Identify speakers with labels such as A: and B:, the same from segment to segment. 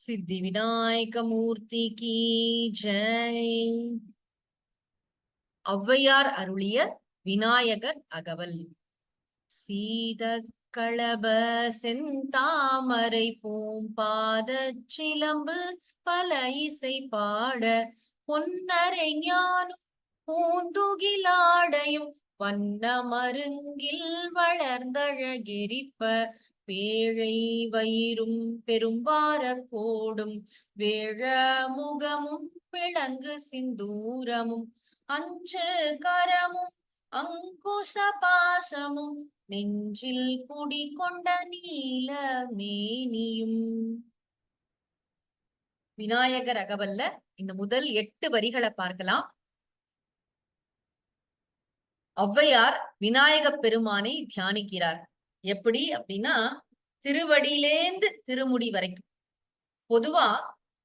A: सिद्धि विनायक मूर्ति की जय। औவையார் அருளிய விநாயகர் அகவல். சீத களப செந்தாமரை பூம்பாத சிலம்பு பல இசை பாட பொன்னரை ஞானும் பூந்துகிலாடையும் வண்ண மருங்கில் வளர்ந்தழகெரிப்ப பேழை வயிறும் பெரும்பார கோடும் வேழ முகமும் விளங்கு சிந்தூரமும் அஞ்சு கரமும் அங்குஷ பாசமும் நெஞ்சில் குடிகொண்ட நீல மேனியும். விநாயகர் அகவல்ல இந்த முதல் 8 வரிகளை பார்க்கலாம். ஔவையார் விநாயக பெருமானை தியானிக்கிறார். எப்படி அப்படின்னா, திருவடியிலேந்து திருமுடி வரைக்கும். பொதுவா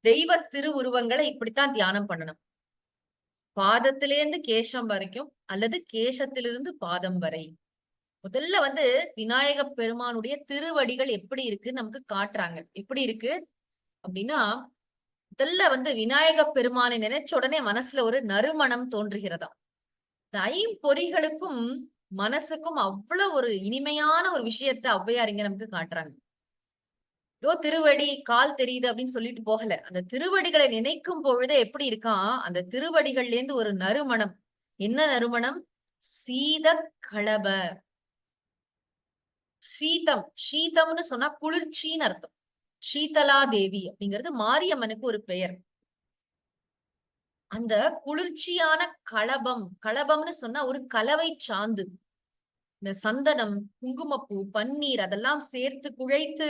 A: தெய்வ திருவுருவங்களை இப்படித்தான் தியானம் பண்ணணும். பாதத்திலேந்து கேசம் வரைக்கும் அல்லது கேசத்திலிருந்து பாதம் வரை. முதல்ல விநாயக பெருமானுடைய திருவடிகள் எப்படி இருக்கு நமக்கு காட்டுறாங்க. எப்படி இருக்கு அப்படின்னா, முதல்ல விநாயக பெருமானை நினைச்ச உடனே மனசுல ஒரு நறுமணம் தோன்றுகிறதாம். ஐம்பொறிகளுக்கும் மனசுக்கும் அவ்வளவு ஒரு இனிமையான ஒரு விஷயத்த ஔவையார் இங்க நமக்கு காட்டுறாங்க. ஏதோ திருவடி கால் தெரியுது அப்படின்னு சொல்லிட்டு போகல. அந்த திருவடிகளை நினைக்கும் பொழுதே எப்படி இருக்கான், அந்த திருவடிகள்ல இருந்து ஒரு நறுமணம். என்ன நறுமணம்? சீத களப. சீதம், சீதம்னு சொன்னா குளிர்ச்சின்னு அர்த்தம். சீதலா தேவி அப்படிங்கிறது மாரியம்மனுக்கு ஒரு பெயர். அந்த குளிர்ச்சியான களபம், களபம்னு சொன்னா ஒரு கலவை சாந்து. இந்த சந்தனம், குங்குமப்பூ, பன்னீர் அதெல்லாம் சேர்த்து குழைத்து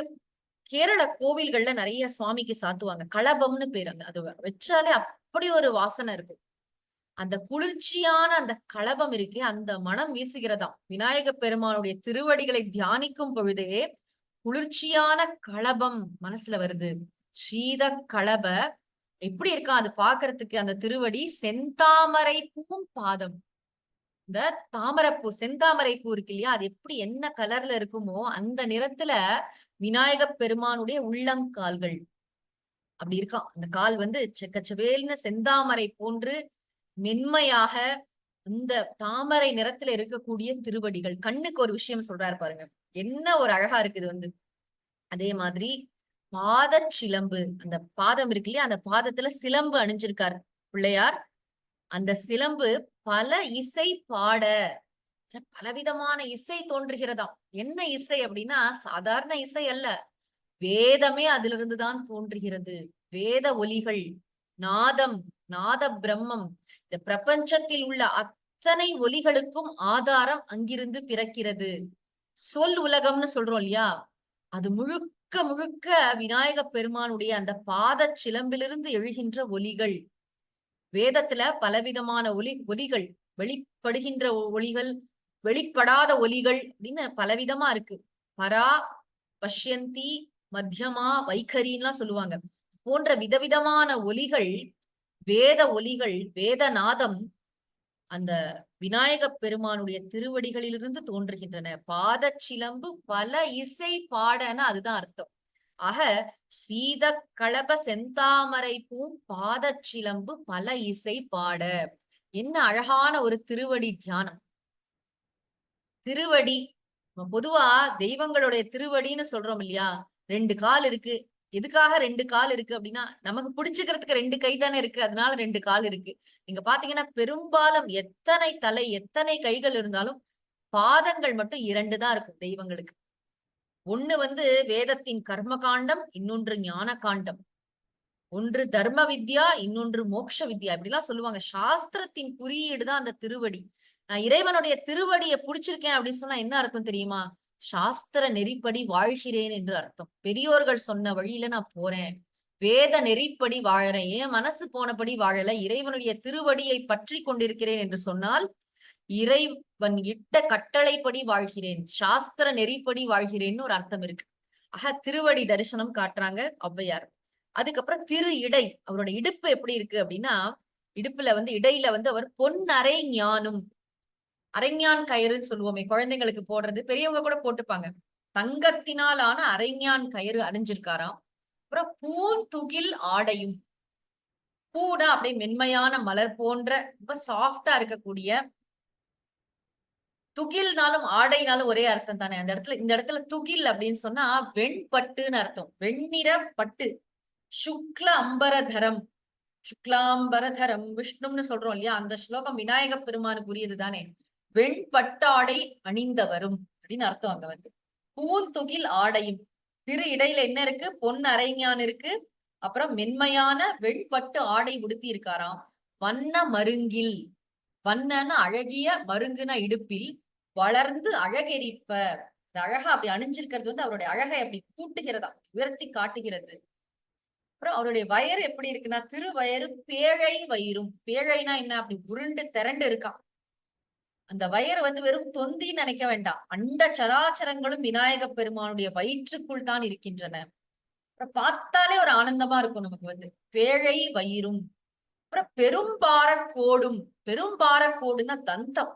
A: கேரள கோவில்கள்ல நிறைய சுவாமிக்கு சாத்துவாங்க. களபம்னு பேரு. அது வச்சாலே அப்படி ஒரு வாசனை இருக்கும். அந்த குளிர்ச்சியான அந்த களபம் இருக்கே, அந்த மனம் வீசுகிறதாம். விநாயக பெருமானுடைய திருவடிகளை தியானிக்கும் பொழுதே குளிர்ச்சியான களபம் மனசுல வருது. சீத களப எப்படி இருக்கா அது பாக்குறதுக்கு. அந்த திருவடி செந்தாமரை பூவும் பாதம். இந்த தாமரைப்பூ, செந்தாமரை பூ இருக்கு இல்லையா, அது எப்படி என்ன கலர்ல இருக்குமோ அந்த நிறத்துல விநாயக பெருமானுடைய உள்ளம் கால்கள் அப்படி இருக்கான். அந்த கால் செக்கச்சவேல்னு செந்தாமரை போன்று மென்மையாக அந்த தாமரை நிறத்துல இருக்கக்கூடிய திருவடிகள். கண்ணுக்கு ஒரு விஷயம் சொல்றாரு பாருங்க, என்ன ஒரு அழகா இருக்குது. அதே மாதிரி பாத சிலம்பு, அந்த பாதம் இருக்கு இல்லையா, அந்த பாதத்துல சிலம்பு அணிஞ்சிருக்காரு பிள்ளையார். அந்த சிலம்பு பல இசை பாட, பலவிதமான இசை தோன்றுகிறதாம். என்ன இசை அப்படின்னா, சாதாரண இசை அல்ல. வேதமே அதிலிருந்துதான் தோன்றுகிறது. வேத ஒலிகள், நாதம், நாத பிரம்மம். இந்த பிரபஞ்சத்தில் உள்ள அத்தனை ஒலிகளுக்கும் ஆதாரம் அங்கிருந்து பிறக்கிறது. சொல் உலகம்னு சொல்றோம் இல்லையா, அது முழுக்க முழுக்க விநாயக பெருமானுடைய அந்த பாத சிலம்பிலிருந்து எழுகின்ற ஒலிகள். வேதத்துல பலவிதமான ஒலிகள், வெளிப்படுகின்ற ஒலிகள், வெளிப்படாத ஒலிகள் அப்படின்னு பலவிதமா இருக்கு. பரா, பஷ்யந்தி, மத்தியமா, வைகரின்லாம் சொல்லுவாங்க. போன்ற விதவிதமான ஒலிகள், வேத ஒலிகள், வேதநாதம் அந்த விநாயக பெருமானுடைய திருவடிகளிலிருந்து தோன்றுகின்றன. பாத சிலம்பு பல இசை பாடன்னு அதுதான் அர்த்தம். ஆக சீத களப செந்தாமரை பூம் பாத சிலம்பு பல இசை பாட. என்ன அழகான ஒரு திருவடி தியானம். திருவடி பொதுவா தெய்வங்களுடைய திருவடின்னு சொல்றோம் இல்லையா, 2 கால் இருக்கு. எதுக்காக 2 கால் இருக்கு அப்படின்னா, நமக்கு பிடிச்சுக்கிறதுக்கு 2 கை தானே இருக்கு, அதனால 2 கால் இருக்கு. நீங்க பாத்தீங்கன்னா பெரும்பாலும் எத்தனை தலை எத்தனை கைகள் இருந்தாலும் பாதங்கள் மட்டும் 2 தான் இருக்கும் தெய்வங்களுக்கு. ஒண்ணு வேதத்தின் கர்ம காண்டம், இன்னொன்று ஞான காண்டம். ஒன்று தர்ம வித்யா, இன்னொன்று மோட்ச வித்யா, இப்படிலாம் சொல்லுவாங்க. சாஸ்திரத்தின் குறியீடு தான் அந்த திருவடி. நான் இறைவனுடைய திருவடியை புடிச்சிருக்கேன் அப்படின்னு சொன்னா என்ன அர்த்தம் தெரியுமா? சாஸ்திர நெறிப்படி வாழ்கிறேன் என்று அர்த்தம். பெரியோர்கள் சொன்ன வழியில நான் போறேன், வேத நெறிப்படி வாழறேன், ஏன் மனசு போனபடி வாழல, இறைவனுடைய திருவடியை பற்றி கொண்டிருக்கிறேன் என்று சொன்னால் இறைவன் இட்ட கட்டளைப்படி வாழ்கிறேன், சாஸ்திர நெறிப்படி வாழ்கிறேன்னு ஒரு அர்த்தம் இருக்கு. ஆக திருவடி தரிசனம் காட்டுறாங்க ஔவையார். அதுக்கப்புறம் திரு இடை, அவரோட இடுப்பு எப்படி இருக்கு அப்படின்னா, இடுப்புல இடையில அவர் பொன்னரை ஞானும், அரைஞான் கயிறுன்னு சொல்லுவோமே குழந்தைங்களுக்கு போடுறது, பெரியவங்க கூட போட்டுப்பாங்க. தங்கத்தினால் ஆன அரைஞான் கயிறு அணிஞ்சிருக்காராம். அப்புறம் பூந்துகில் ஆடையும். பூனா அப்படியே மென்மையான மலர் போன்ற ரொம்ப சாஃப்டா இருக்கக்கூடிய, துகில்னாலும் ஆடைனாலும் ஒரே அர்த்தம் தானே. அந்த இடத்துல இந்த இடத்துல துகில் அப்படின்னு சொன்னா வெண்பட்டுன்னு அர்த்தம். வெண்ணிற பட்டு. சுக்ல அம்பரதரம், சுக்லாம்பரதரம் விஷ்ணுன்னு சொல்றோம் இல்லையா, அந்த ஸ்லோகம் விநாயக பெருமானுக்கு உரியது தானே. வெண்பட்டாடை அணிந்தவரும் அப்படின்னு அர்த்தம் அங்க வந்து. பூந்துகில் ஆடையும். திரு இடையில என்ன இருக்கு? பொன் அரைஞான் இருக்கு. அப்புறம் மென்மையான வெண்பட்டு ஆடை உடுத்தி இருக்காராம். வண்ண மருங்கில், வண்ணன அழகிய, மருங்குன இடுப்பில், வளர்ந்து அழகெரிப்ப. இந்த அழகா அப்படி அணிஞ்சிருக்கிறது வந்து அவருடைய அழகை அப்படி கூட்டுகிறதா, உயர்த்தி காட்டுகிறது. அப்புறம் அவருடைய வயறு எப்படி இருக்குன்னா, திருவயறு பேழை வயிறும். பேழைனா என்ன? அப்படி உருண்டு திரண்டு இருக்கான். அந்த வயறு வந்து வெறும் தொந்தின்னு நினைக்க வேண்டாம். அண்ட சராச்சரங்களும் விநாயக பெருமானுடைய வயிற்றுக்குள் தான் இருக்கின்றன. அப்புறம் பார்த்தாலே ஒரு ஆனந்தமா இருக்கும் நமக்கு வந்து. பேழை வயிறும். அப்புறம் பெரும்பார கோடும். பெரும்பார கோடுன்னா தந்தம்.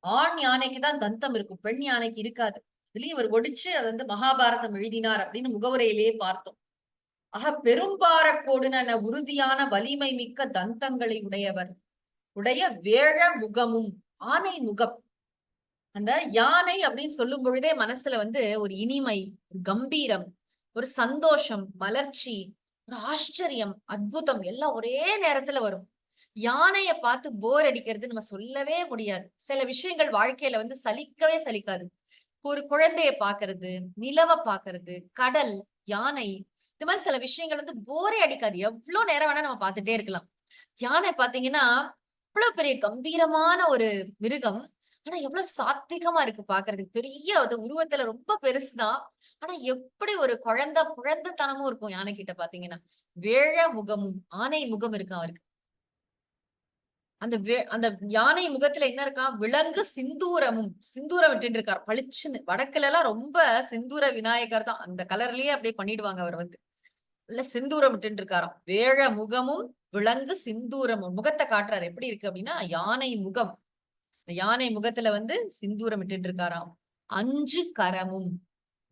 A: ஆண் யானைக்கு தான் தந்தம் இருக்கும், பெண் யானைக்கு இருக்காது. இதுலயும் இவர் ஒடிச்சு அது வந்து மகாபாரதம் எழுதினார் அப்படின்னு முகவுரையிலேயே பார்த்தோம். ஆக பெரும்பார கோடுன உறுதியான வலிமை மிக்க தந்தங்களை உடையவர். உடைய வேழ முகமும். ஆனை முகம். அந்த யானை அப்படின்னு சொல்லும் பொழுதே மனசுல வந்து ஒரு இனிமை, ஒரு கம்பீரம், ஒரு சந்தோஷம், மலர்ச்சி, ஒரு ஆச்சரியம், அற்புதம் எல்லாம் ஒரே நேரத்துல வரும். யானைய பார்த்து போர் அடிக்கிறது நம்ம சொல்லவே முடியாது. சில விஷயங்கள் வாழ்க்கையில வந்து சலிக்கவே சலிக்காது. ஒரு குழந்தைய பாக்குறது, நிலவ பாக்குறது, கடல், யானை, இந்த மாதிரி சில விஷயங்கள் வந்து போரே அடிக்காது. எவ்வளவு நேரம் வேணா நம்ம பார்த்துட்டே இருக்கலாம். யானை பாத்தீங்கன்னா இவ்வளவு பெரிய கம்பீரமான ஒரு மிருகம். ஆனா எவ்வளவு சாத்விகமா இருக்கு பாக்குறதுக்கு. பெரிய அது உருவத்துல ரொம்ப பெருசுதான். ஆனா எப்படி ஒரு குழந்தைத்தனமும் இருக்கும் யானை கிட்ட பாத்தீங்கன்னா. வேழ முகமும். ஆனை முகம் இருக்கு அவருக்கு. அந்த யானை முகத்துல என்ன இருக்கா? விலங்கு சிந்தூரமும். சிந்தூரம் விட்டுட்டு இருக்கார் பளிச்சுன்னு. வடக்குல எல்லாம் ரொம்ப சிந்தூர விநாயகர் தான். அந்த கலர்லயே அப்படியே பண்ணிடுவாங்க அவர் வந்து. இல்ல சிந்தூரம் விட்டுட்டு இருக்காராம். வேழ முகமும் விலங்கு சிந்தூரமும். முகத்தை காட்டுறாரு. எப்படி இருக்கு அப்படின்னா யானை முகம். இந்த யானை முகத்துல வந்து சிந்தூரம் விட்டுட்டு இருக்காராம். 5 கரமும்.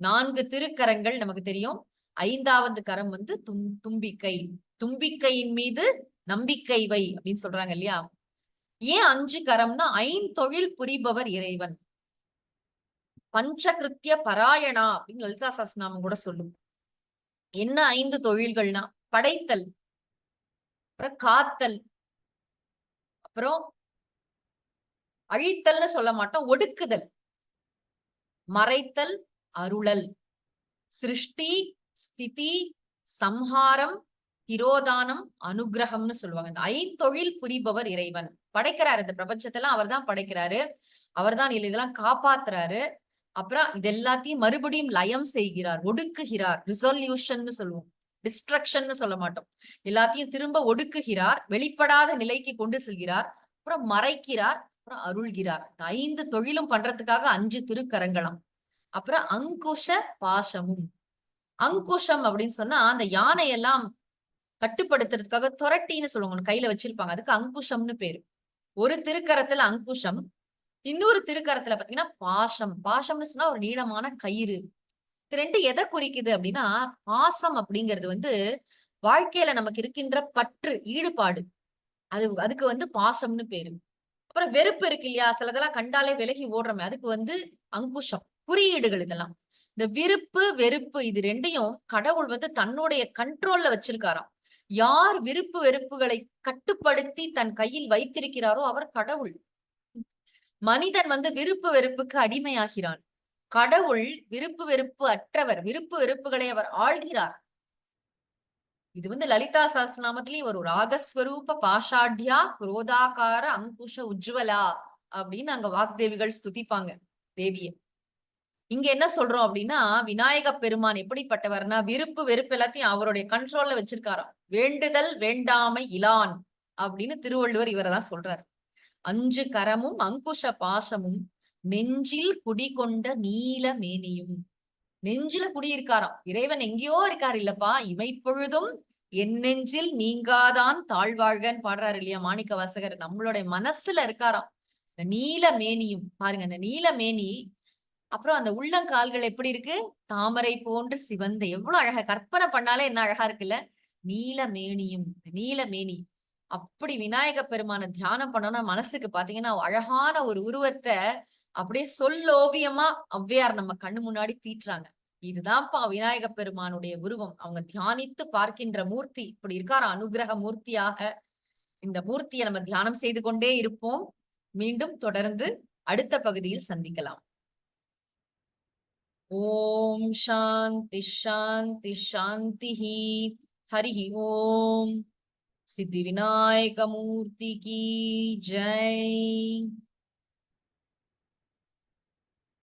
A: 4 திருக்கரங்கள் நமக்கு தெரியும். 5வது கரம் வந்து தும்பிக்கை. தும்பிக்கையின் மீது நம்பிக்கை வை அப்படின்னு சொல்றாங்க இல்லையா. ஏன் 5 கரம்னா 5 புரிபவர் இறைவன். பஞ்சகிருத்திய பராயணா அப்படின்னு லலிதா சஹஸ்ரநாமம் கூட சொல்லும். என்ன 5 தொழில்கள்னா படைத்தல், அப்புறம் காத்தல், அப்புறம் அழித்தல்னு சொல்ல மாட்டோம், ஒடுக்குதல், மறைத்தல், அருளல், சிருஷ்டி, ஸ்திதி, சம்ஹாரம், திரோதானம், அனுகிரகம்னு சொல்லுவாங்க. இந்த 5 புரிபவர் இறைவன். படைக்கிறாரு இந்த பிரபஞ்சத்தெல்லாம் அவர் தான் படைக்கிறாரு. அவர்தான் இதெல்லாம் காப்பாத்துறாரு. அப்புறம் இது எல்லாத்தையும் மறுபடியும் லயம் செய்கிறார், ஒடுக்குகிறார். ரிசொல்யூஷன் சொல்லுவோம், டிஸ்ட்ரக்ஷன் சொல்ல மாட்டோம். எல்லாத்தையும் திரும்ப ஒடுக்குகிறார், வெளிப்படாத நிலைக்கு கொண்டு செல்கிறார், அப்புறம் மறைக்கிறார், அப்புறம் அருள்கிறார். 5 தொழிலும் பண்றதுக்காக 5 திருக்கரங்களாம். அப்புறம் அங்குஷ பாசமும். அங்குஷம் அப்படின்னு சொன்னா அந்த யானையெல்லாம் கட்டுப்படுத்துறதுக்காக துரட்டின்னு சொல்லுவாங்க, கையில வச்சிருப்பாங்க. அதுக்கு அங்குஷம்னு பேரு. ஒரு திருக்கரத்துல அங்குஷம், இன்னொரு திருக்கரத்துல பாத்தீங்கன்னா பாசம். பாசம்னு சொன்னா ஒரு நீளமான கயிறு. இது 2 எதை குறிக்குது அப்படின்னா, பாசம் அப்படிங்கிறது வந்து வாழ்க்கையில நமக்கு இருக்கின்ற பற்று, ஈடுபாடு. அதுக்கு வந்து பாசம்னு பேரு. அப்புறம் வெறுப்பு இருக்கு இல்லையா, சிலதெல்லாம் கண்டாலே விலகி ஓடுறோமே, அதுக்கு வந்து அங்குஷம். குறியீடுகள் இதெல்லாம். இந்த விருப்பு வெறுப்பு இது 2யும் கடவுள் வந்து தன்னுடைய கண்ட்ரோல்ல வச்சிருக்காராம். யார் விருப்பு வெறுப்புகளை கட்டுப்படுத்தி தன் கையில் வைத்திருக்கிறாரோ அவர் கடவுள். மனிதன் வந்து விருப்பு வெறுப்புக்கு அடிமையாகிறான். கடவுள் விருப்பு வெறுப்பு அற்றவர். விருப்பு வெறுப்புகளை அவர் ஆள்கிறார். இது வந்து லலிதா சஹஸ்ரநாமத்திலேயே ஒரு ராகஸ்வரூப பாஷாட்யா குரோதாகார அங்குஷ உஜ்வலா அப்படின்னு அங்க வாக்தேவிகள் ஸ்துதிப்பாங்க தேவிய. இங்க என்ன சொல்றோம் அப்படின்னா, விநாயக பெருமான் எப்படிப்பட்டவர்னா விருப்பு வெறுப்பு எல்லாத்தையும் அவருடைய கண்ட்ரோல்ல வச்சிருக்காராம். வேண்டுதல் வேண்டாமை இலான் அப்படின்னு திருவள்ளுவர் இவரை தான் சொல்றாரு. 5 கரமும் அங்குஷ பாசமும் நெஞ்சில் குடிகொண்ட நீல மேனியும். நெஞ்சில குடியிருக்காராம். இறைவன் எங்கேயோ இருக்காரு இல்லப்பா, இமைப்பொழுதும் என் நெஞ்சில் நீங்காதான் தாழ்வாழ்கன்னு பாடுறாரு இல்லையா மாணிக்க வாசகர். நம்மளுடைய மனசுல இருக்காராம். இந்த நீல மேனியும் பாருங்க, இந்த நீல மேனி அப்புறம் அந்த உள்ளங்கால்கள் எப்படி இருக்கு? தாமரை போன்று சிவந்த எவ்வளவு அழகா கற்பனை பண்ணாலே என்ன அழகா இருக்குல்ல? நீலமேனியும் நீலமேனி. அப்படி விநாயக பெருமான தியானம் பண்ணோம்னா மனசுக்கு பாத்தீங்கன்னா, அழகான ஒரு உருவத்த அப்படியே சொல்லோவியமா ஔவையார் நம்ம கண்ணு முன்னாடி தீட்டுறாங்க. இதுதான்ப்பா விநாயக பெருமானுடைய உருவம். அவங்க தியானித்து பார்க்கின்ற மூர்த்தி. இப்படி இருக்காராம் அனுக்கிரக மூர்த்தியாக. இந்த மூர்த்திய நம்ம தியானம் செய்து கொண்டே இருப்போம். மீண்டும் தொடர்ந்து அடுத்த பகுதியில் சந்திக்கலாம். ஓம் சாந்தி ஷாந்தி ஷாந்திஹி. ஹரிஹி ஓம். सिद्धि विनायक मूर्ति की जय।